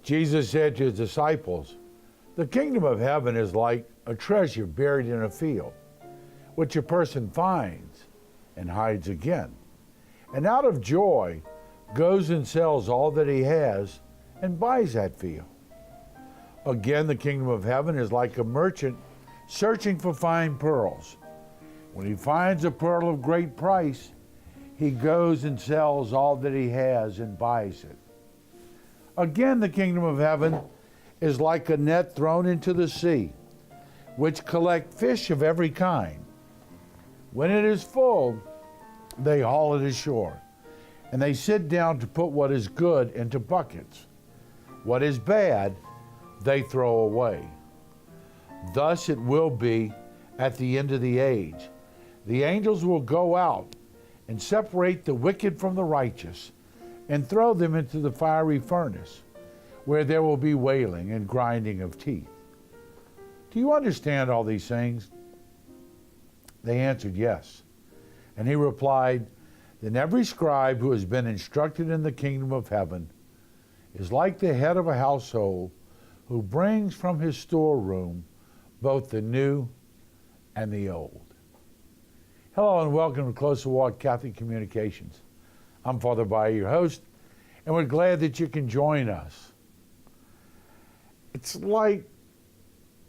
Jesus said to his disciples, "The kingdom of heaven is like a treasure buried in a field, which a person finds and hides again, and out of joy goes and sells all that he has and buys that field. Again, the kingdom of heaven is like a merchant searching for fine pearls. When he finds a pearl of great price, he goes and sells all that he has and buys it. Again, the kingdom of heaven is like a net thrown into the sea, which collect fish of every kind. When it is full, they haul it ashore, and they sit down to put what is good into buckets. What is bad, they throw away. Thus it will be at the end of the age. The angels will go out and separate the wicked from the righteous and throw them into the fiery furnace, where there will be wailing and grinding of teeth." "Do you understand all these things?" They answered, "Yes." And he replied, "Then every scribe who has been instructed in the kingdom of heaven is like the head of a household who brings from his storeroom both the new and the old." Hello and welcome to Closer Walk Catholic Communications. I'm Father Bayer, your host, and we're glad that you can join us. It's like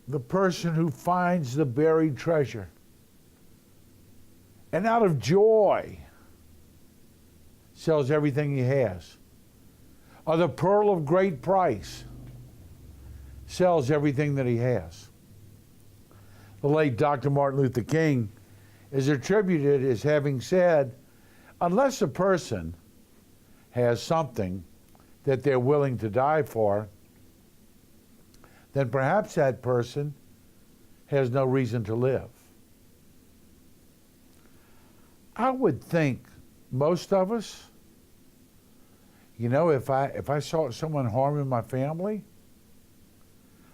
the person who finds the buried treasure and out of joy sells everything he has. Or the pearl of great price sells everything that he has. The late Dr. Martin Luther King is attributed as having said, "Unless a person has something that they're willing to die for, then perhaps that person has no reason to live." I would think most of us, if I saw someone harming my family,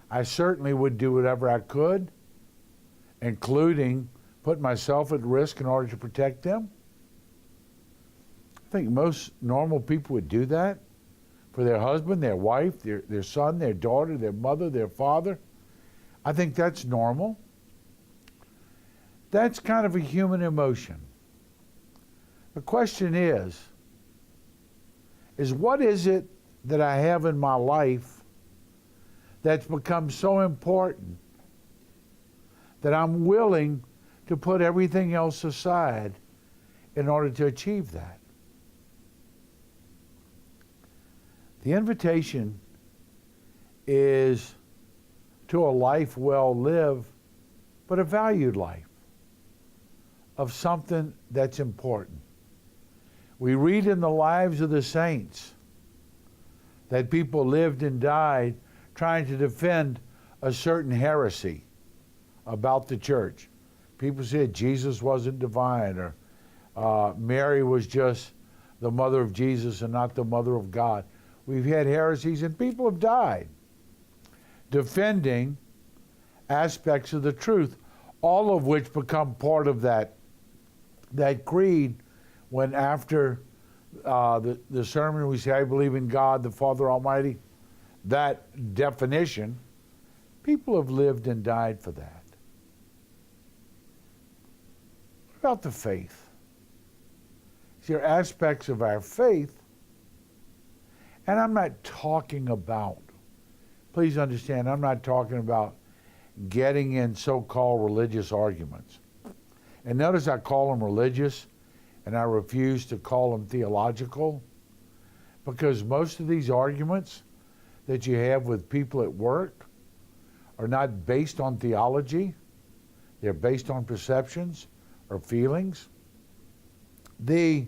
I certainly would do whatever I could, including put myself at risk in order to protect them. I think most normal people would do that for their husband, their wife, their son, their daughter, their mother, their father. I think that's normal. That's kind of a human emotion. The question is what is it that I have in my life that's become so important that I'm willing to put everything else aside in order to achieve that? The invitation is to a life well lived, but a valued life of something that's important. We read in the lives of the saints that people lived and died trying to defend a certain heresy about the church. People said Jesus wasn't divine, or Mary was just the mother of Jesus and not the mother of God. We've had heresies and people have died defending aspects of the truth, all of which become part of that creed when after the sermon we say, "I believe in God, the Father Almighty." That definition, people have lived and died for that. What about the faith? There are aspects of our faith, and I'm not talking about, please understand, I'm not talking about getting in so-called religious arguments. And notice I call them religious, and I refuse to call them theological, because most of these arguments that you have with people at work are not based on theology. They're based on perceptions or feelings. The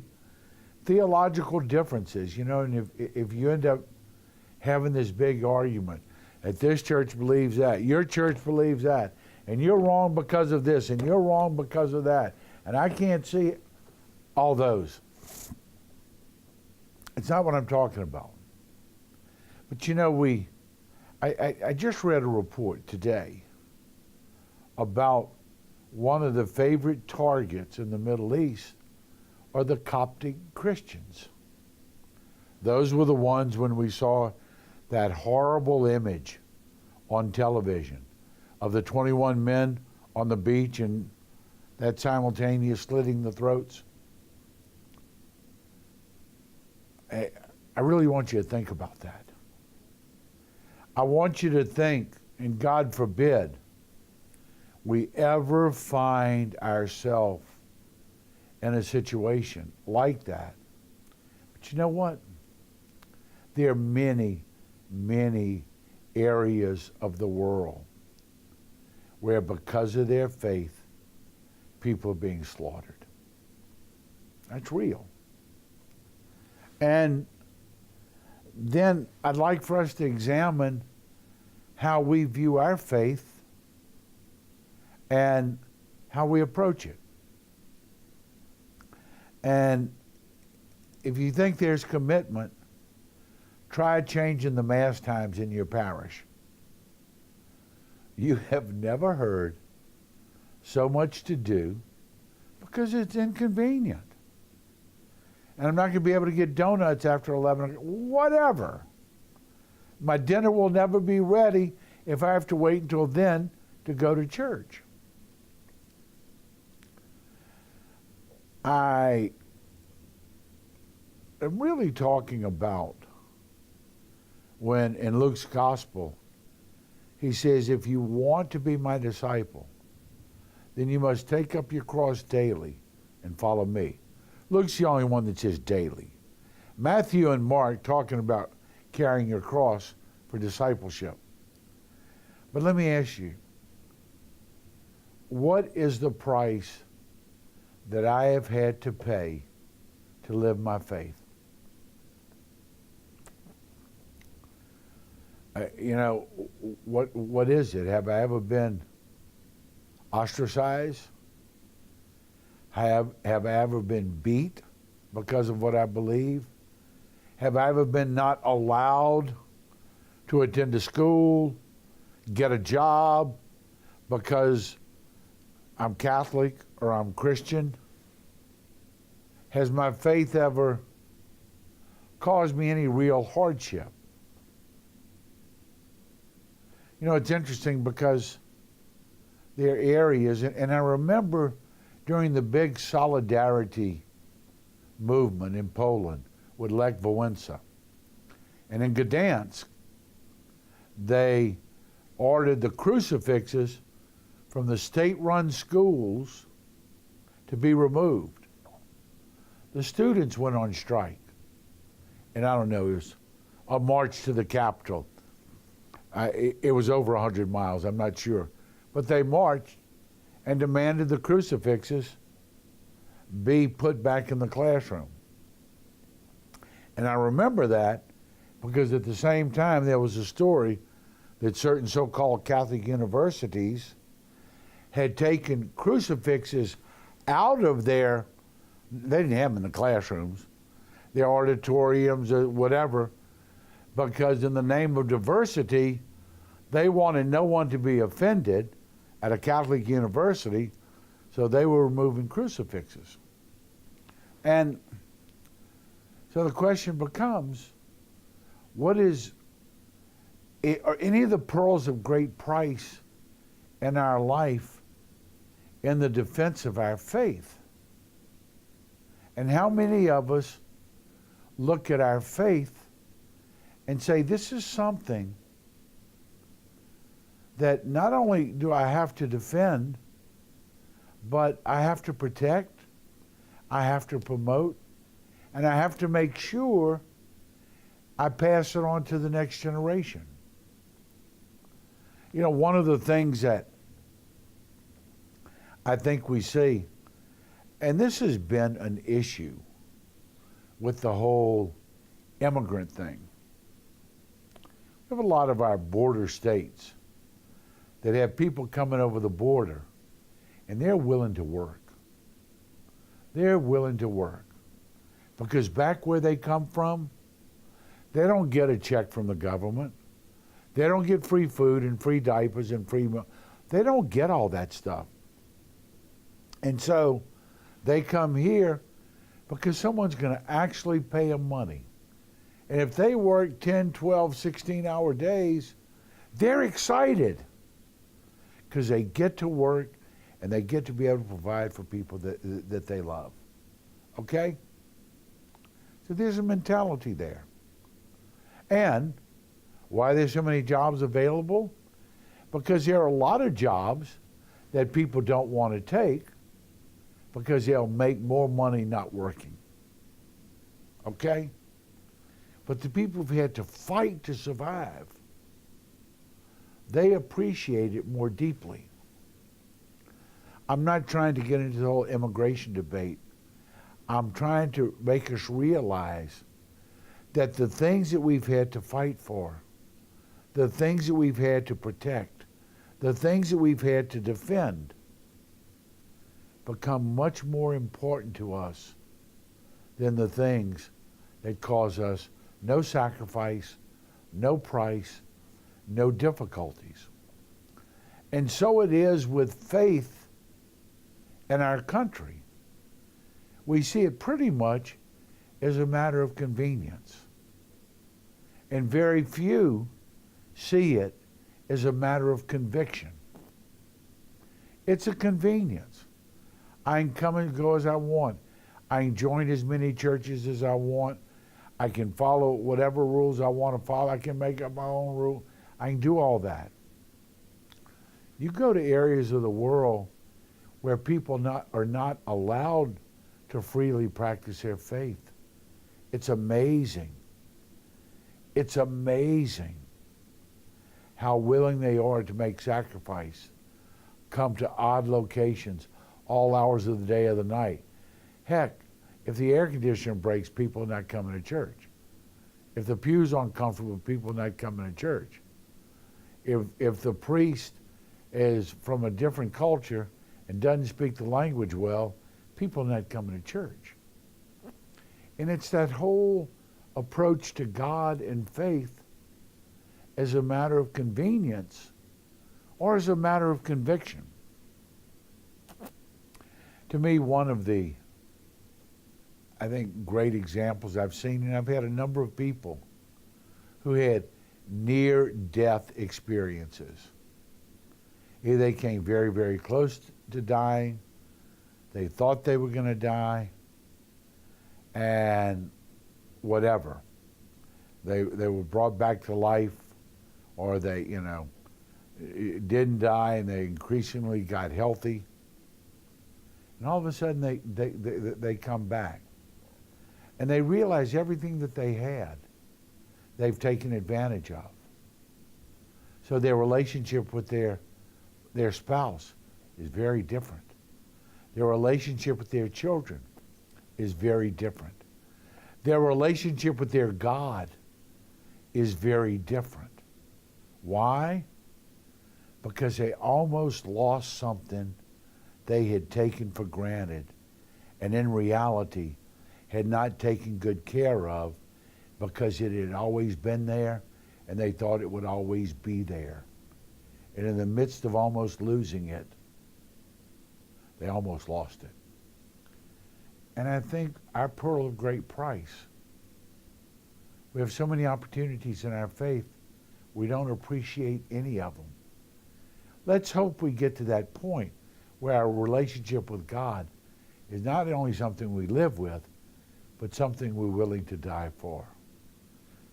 theological differences, and if you end up having this big argument, that this church believes that, your church believes that, and you're wrong because of this, and you're wrong because of that, and I can't see all those. It's not what I'm talking about. But I just read a report today about one of the favorite targets in the Middle East are the Coptic Christians. Those were the ones when we saw that horrible image on television of the 21 men on the beach and that simultaneous slitting the throats? I really want you to think about that. I want you to think, and God forbid, we ever find ourselves in a situation like that. But you know what? There are many, many areas of the world where because of their faith, people are being slaughtered. That's real. And then I'd like for us to examine how we view our faith and how we approach it. And if you think there's commitment, try changing the mass times in your parish. You have never heard so much to do because it's inconvenient. And I'm not going to be able to get donuts after 11 o'clock. Whatever. My dinner will never be ready if I have to wait until then to go to church. I am really talking about when in Luke's gospel, he says, if you want to be my disciple, then you must take up your cross daily and follow me. Luke's the only one that says daily. Matthew and Mark talking about carrying your cross for discipleship. But let me ask you, what is the price that I have had to pay to live my faith? What is it? Have I ever been ostracized? Have I ever been beat because of what I believe? Have I ever been not allowed to attend a school, get a job because I'm Catholic or I'm Christian? Has my faith ever caused me any real hardship? You know, it's interesting because there are areas, and I remember during the big solidarity movement in Poland with Lech Wałęsa, and in Gdansk, they ordered the crucifixes from the state-run schools to be removed. The students went on strike, and I don't know, it was a march to the Capitol. It was over 100 miles, I'm not sure. But they marched and demanded the crucifixes be put back in the classroom. And I remember that because at the same time there was a story that certain so-called Catholic universities had taken crucifixes out of they didn't have them in the classrooms, their auditoriums or whatever, because in the name of diversity, they wanted no one to be offended at a Catholic university, so they were removing crucifixes. And so the question becomes, are any of the pearls of great price in our life in the defense of our faith? And how many of us look at our faith and say, this is something that not only do I have to defend, but I have to protect, I have to promote, and I have to make sure I pass it on to the next generation. You know, one of the things that I think we see, and this has been an issue with the whole immigrant thing. We have a lot of our border states that have people coming over the border, and they're willing to work. They're willing to work. Because back where they come from, they don't get a check from the government. They don't get free food and free diapers and free milk. They don't get all that stuff. And so they come here because someone's going to actually pay them money And if they work 10, 12, 16-hour days, they're excited because they get to work and they get to be able to provide for people that they love. Okay? So there's a mentality there. And why there's so many jobs available? Because there are a lot of jobs that people don't want to take because they'll make more money not working. Okay? But the people who've had to fight to survive, they appreciate it more deeply. I'm not trying to get into the whole immigration debate. I'm trying to make us realize that the things that we've had to fight for, the things that we've had to protect, the things that we've had to defend become much more important to us than the things that cause us no sacrifice, no price, no difficulties. And so it is with faith in our country. We see it pretty much as a matter of convenience. And very few see it as a matter of conviction. It's a convenience. I can come and go as I want. I can join as many churches as I want. I can follow whatever rules I want to follow. I can make up my own rule. I can do all that. You go to areas of the world where people are not allowed to freely practice their faith. It's amazing. It's amazing how willing they are to make sacrifice, come to odd locations, all hours of the day or the night. Heck, if the air conditioner breaks, people are not coming to church. If the pew's uncomfortable, people are not coming to church. If the priest is from a different culture and doesn't speak the language well, people are not coming to church. And it's that whole approach to God and faith as a matter of convenience or as a matter of conviction. To me, one of the, I think, great examples I've seen, and I've had a number of people who had near-death experiences. Either they came very, very close to dying, they thought they were going to die, and whatever. They were brought back to life, or they, didn't die and they increasingly got healthy. And all of a sudden they come back. And they realize everything that they had, they've taken advantage of. So their relationship with their spouse is very different. Their relationship with their children is very different. Their relationship with their God is very different. Why? Because they almost lost something they had taken for granted, and in reality had not taken good care of because it had always been there and they thought it would always be there. And in the midst of almost losing it, they almost lost it. And I think our pearl of great price, we have so many opportunities in our faith, we don't appreciate any of them. Let's hope we get to that point where our relationship with God is not only something we live with, but something we're willing to die for.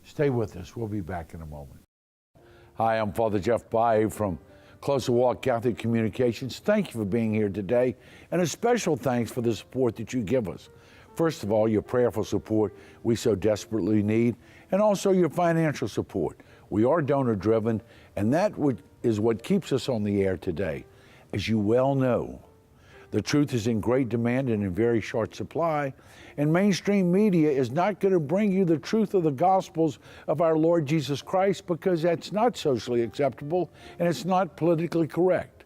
Stay with us. We'll be back in a moment. Hi, I'm Father Jeff Bae from Closer Walk Catholic Communications. Thank you for being here today, and a special thanks for the support that you give us. First of all, your prayerful support we so desperately need, and also your financial support. We are donor-driven, and that is what keeps us on the air today. As you well know, the truth is in great demand and in very short supply, and mainstream media is not going to bring you the truth of the Gospels of our Lord Jesus Christ because that's not socially acceptable and it's not politically correct.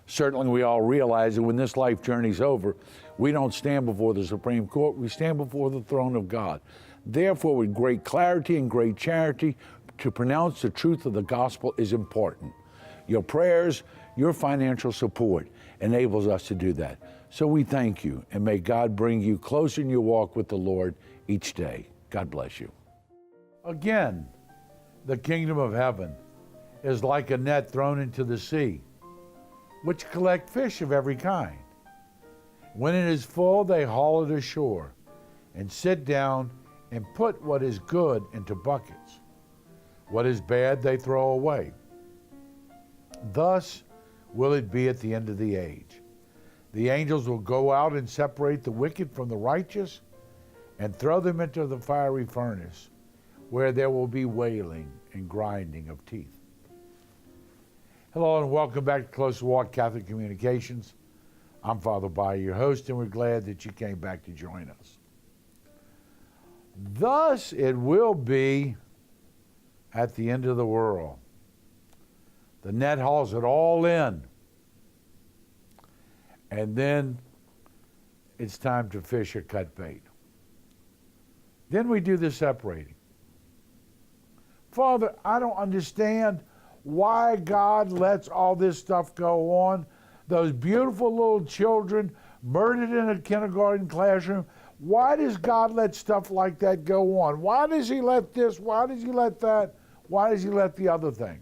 Certainly we all realize that when this life journey's over, we don't stand before the Supreme Court, we stand before the throne of God. Therefore, with great clarity and great charity, to pronounce the truth of the gospel is important. Your prayers, your financial support enables us to do that. So we thank you, and may God bring you closer in your walk with the Lord each day. God bless you. Again, the kingdom of heaven is like a net thrown into the sea, which collect fish of every kind. When it is full, they haul it ashore and sit down and put what is good into buckets. What is bad, they throw away. Thus will it be at the end of the age. The angels will go out and separate the wicked from the righteous and throw them into the fiery furnace, where there will be wailing and grinding of teeth. Hello and welcome back to Close Walk Catholic Communications. I'm Father Bayer, your host, and we're glad that you came back to join us. Thus it will be at the end of the world. The net hauls it all in. And then it's time to fish or cut bait. Then we do the separating. Father, I don't understand why God lets all this stuff go on. Those beautiful little children murdered in a kindergarten classroom. Why does God let stuff like that go on? Why does he let this? Why does he let that? Why does he let the other thing?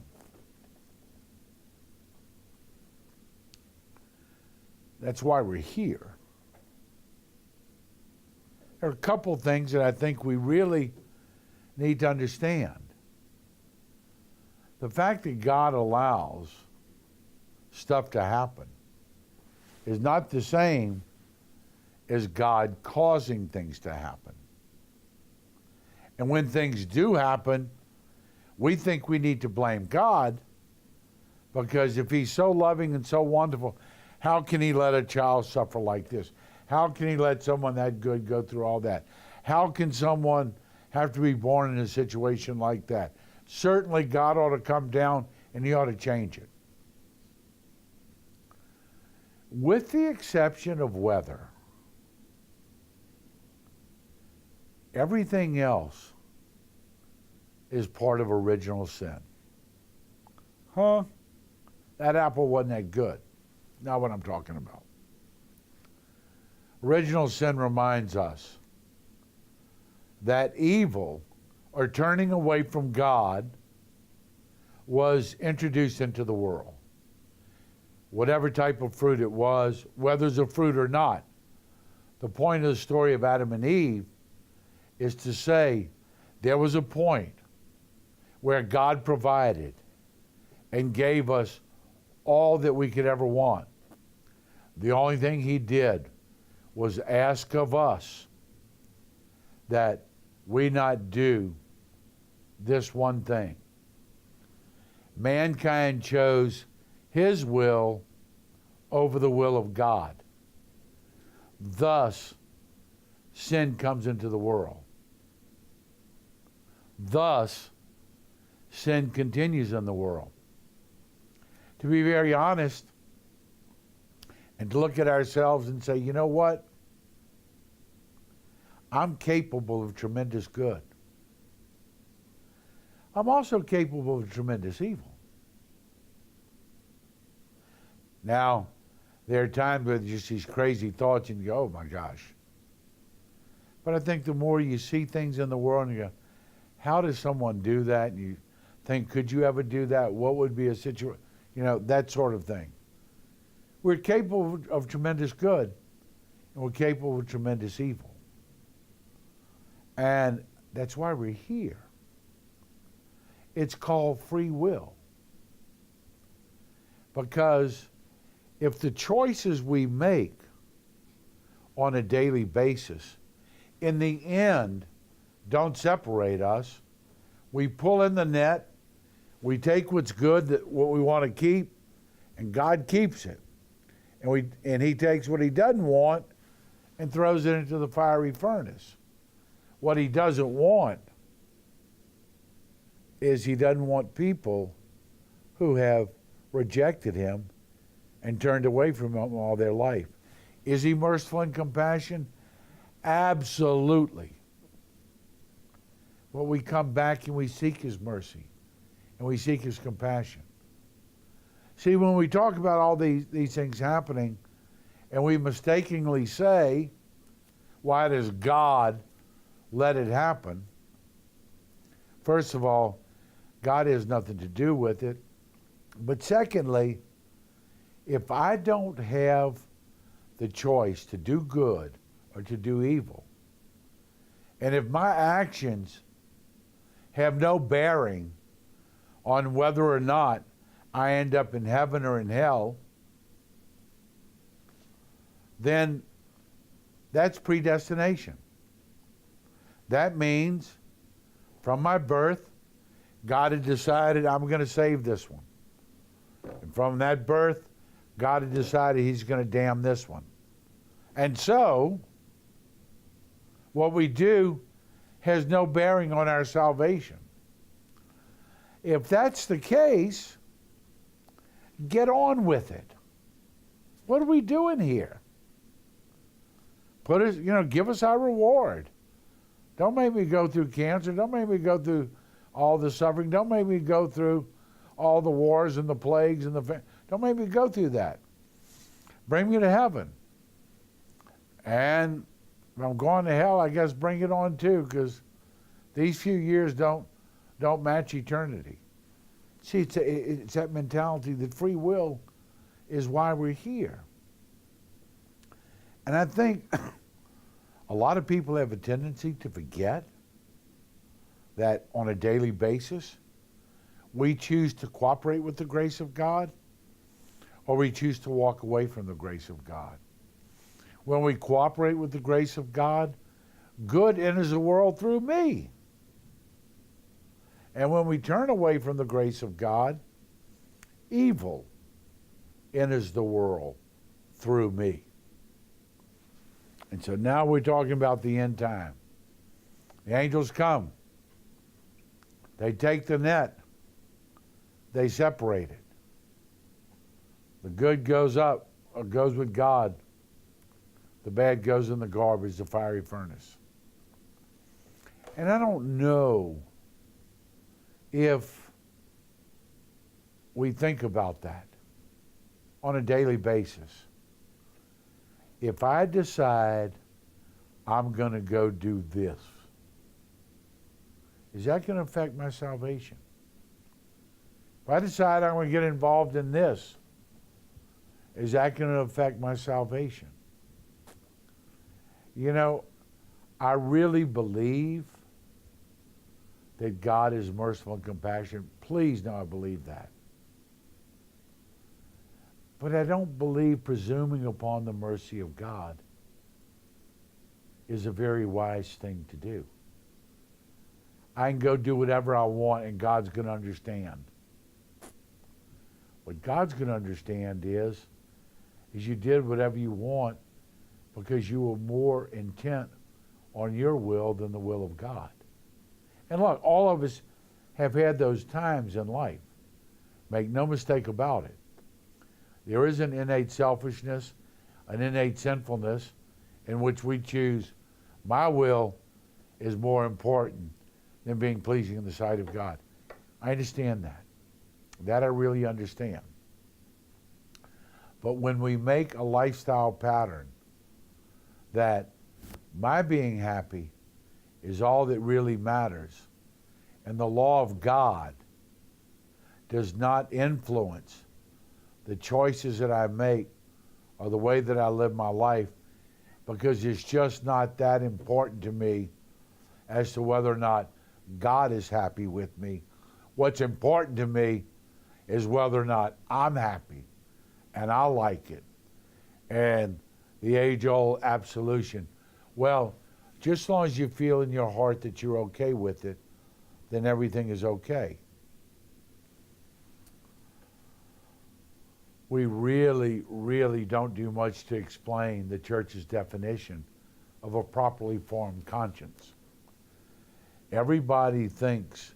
That's why we're here. There are a couple things that I think we really need to understand. The fact that God allows stuff to happen is not the same as God causing things to happen. And when things do happen, we think we need to blame God, because if he's so loving and so wonderful, how can he let a child suffer like this? How can he let someone that good go through all that? How can someone have to be born in a situation like that? Certainly God ought to come down and he ought to change it. With the exception of weather, everything else is part of original sin. That apple wasn't that good. Not what I'm talking about. Original sin reminds us that evil, or turning away from God, was introduced into the world. Whatever type of fruit it was, whether it's a fruit or not. The point of the story of Adam and Eve is to say there was a point where God provided and gave us all that we could ever want. The only thing he did was ask of us that we not do this one thing. Mankind chose his will over the will of God. Thus, sin comes into the world. Thus, sin continues in the world. To be very honest, and to look at ourselves and say, you know what? I'm capable of tremendous good. I'm also capable of tremendous evil. Now, there are times where just these crazy thoughts and you go, oh my gosh. But I think the more you see things in the world and you go, how does someone do that? And you think, could you ever do that? What would be a situation? You know, that sort of thing. We're capable of tremendous good, and we're capable of tremendous evil. And that's why we're here. It's called free will. Because if the choices we make on a daily basis, in the end, don't separate us, we pull in the net, we take what's good, what we want to keep, and God keeps it. And he takes what he doesn't want and throws it into the fiery furnace. What he doesn't want is he doesn't want people who have rejected him and turned away from him all their life. Is he merciful and compassionate? Absolutely. But we come back and we seek his mercy and we seek his compassion. See, when we talk about all these things happening and we mistakenly say, why does God let it happen? First of all, God has nothing to do with it. But secondly, if I don't have the choice to do good or to do evil, and if my actions have no bearing on whether or not I end up in heaven or in hell, then that's predestination. That means from my birth, God had decided I'm going to save this one. And from that birth, God had decided he's going to damn this one. And so, what we do has no bearing on our salvation. If that's the case, get on with it. What are we doing here? Put us, give us our reward. Don't make me go through cancer. Don't make me go through all the suffering. Don't make me go through all the wars and the plagues and don't make me go through that. Bring me to heaven. And if I'm going to hell, I guess bring it on too, because these few years don't match eternity. See, it's that mentality that free will is why we're here. And I think a lot of people have a tendency to forget that on a daily basis, we choose to cooperate with the grace of God, or we choose to walk away from the grace of God. When we cooperate with the grace of God, good enters the world through me. And when we turn away from the grace of God, evil enters the world through me. And so now we're talking about the end time. The angels come. They take the net. They separate it. The good goes up, or goes with God. The bad goes in the garbage, the fiery furnace. And I don't know if we think about that on a daily basis. If I decide I'm going to go do this, is that going to affect my salvation? If I decide I'm going to get involved in this, is that going to affect my salvation? I really believe that God is merciful and compassionate. Please know I believe that. But I don't believe presuming upon the mercy of God is a very wise thing to do. I can go do whatever I want and God's going to understand. What God's going to understand is you did whatever you want because you were more intent on your will than the will of God. And look, all of us have had those times in life. Make no mistake about it. There is an innate selfishness, an innate sinfulness in which we choose my will is more important than being pleasing in the sight of God. I understand that. That I really understand. But when we make a lifestyle pattern that my being happy is all that really matters, and the law of God does not influence the choices that I make or the way that I live my life, because it's just not that important to me as to whether or not God is happy with me. What's important to me is whether or not I'm happy and I like it. And the age-old absolution, well, just as long as you feel in your heart that you're okay with it, then everything is okay. We really, really don't do much to explain the church's definition of a properly formed conscience. Everybody thinks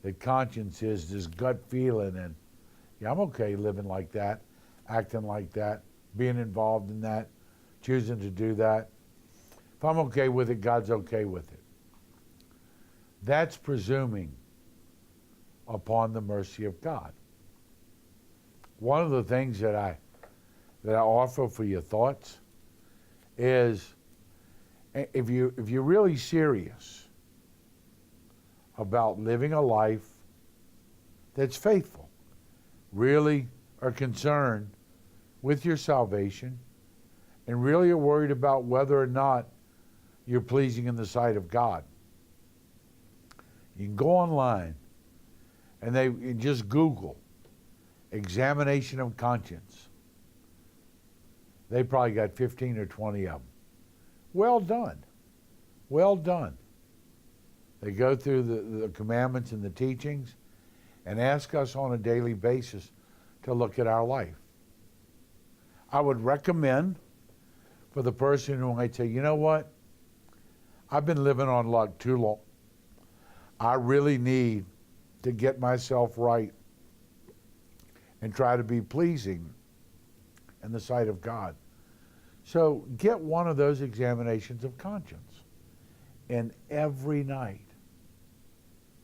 that conscience is this gut feeling and, yeah, I'm okay living like that, acting like that, being involved in that, choosing to do that. If I'm okay with it, God's okay with it. That's presuming upon the mercy of God. One of the things that I offer for your thoughts is, if you're really serious about living a life that's faithful, really are concerned with your salvation, and really are worried about whether or not you're pleasing in the sight of God. You can go online and just Google examination of conscience. They probably got 15 or 20 of them. Well done. Well done. They go through the commandments and the teachings and ask us on a daily basis to look at our life. I would recommend for the person who might say, you know what? I've been living on luck too long. I really need to get myself right and try to be pleasing in the sight of God. So get one of those examinations of conscience, and every night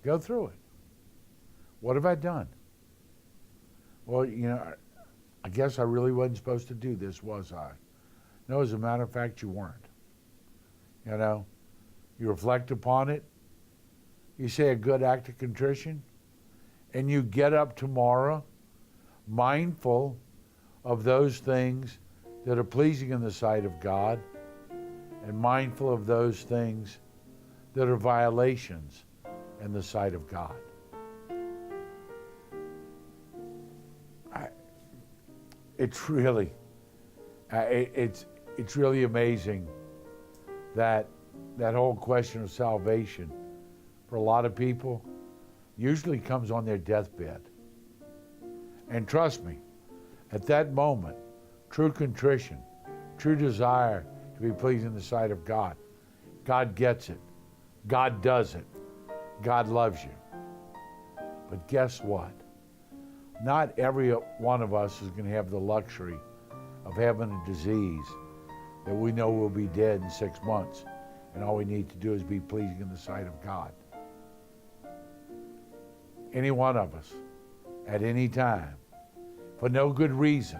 go through it. What have I done? Well, I guess I really wasn't supposed to do this, was I? No, as a matter of fact, you weren't. You reflect upon it, you say a good act of contrition, and you get up tomorrow mindful of those things that are pleasing in the sight of God, and mindful of those things that are violations in the sight of God. It's really amazing that whole question of salvation for a lot of people usually comes on their deathbed. And trust me, at that moment, true contrition, true desire to be pleasing in the sight of God, God gets it. God does it. God loves you. But guess what? Not every one of us is going to have the luxury of having a disease that we know will be dead in 6 months, and all we need to do is be pleasing in the sight of God. Any one of us, at any time, for no good reason,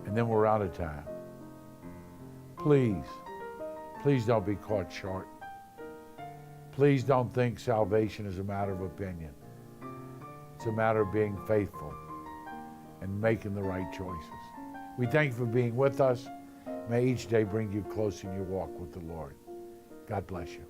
and then we're out of time. Please don't be caught short. Please don't think salvation is a matter of opinion. It's a matter of being faithful and making the right choices. We thank you for being with us. May each day bring you close in your walk with the Lord. God bless you.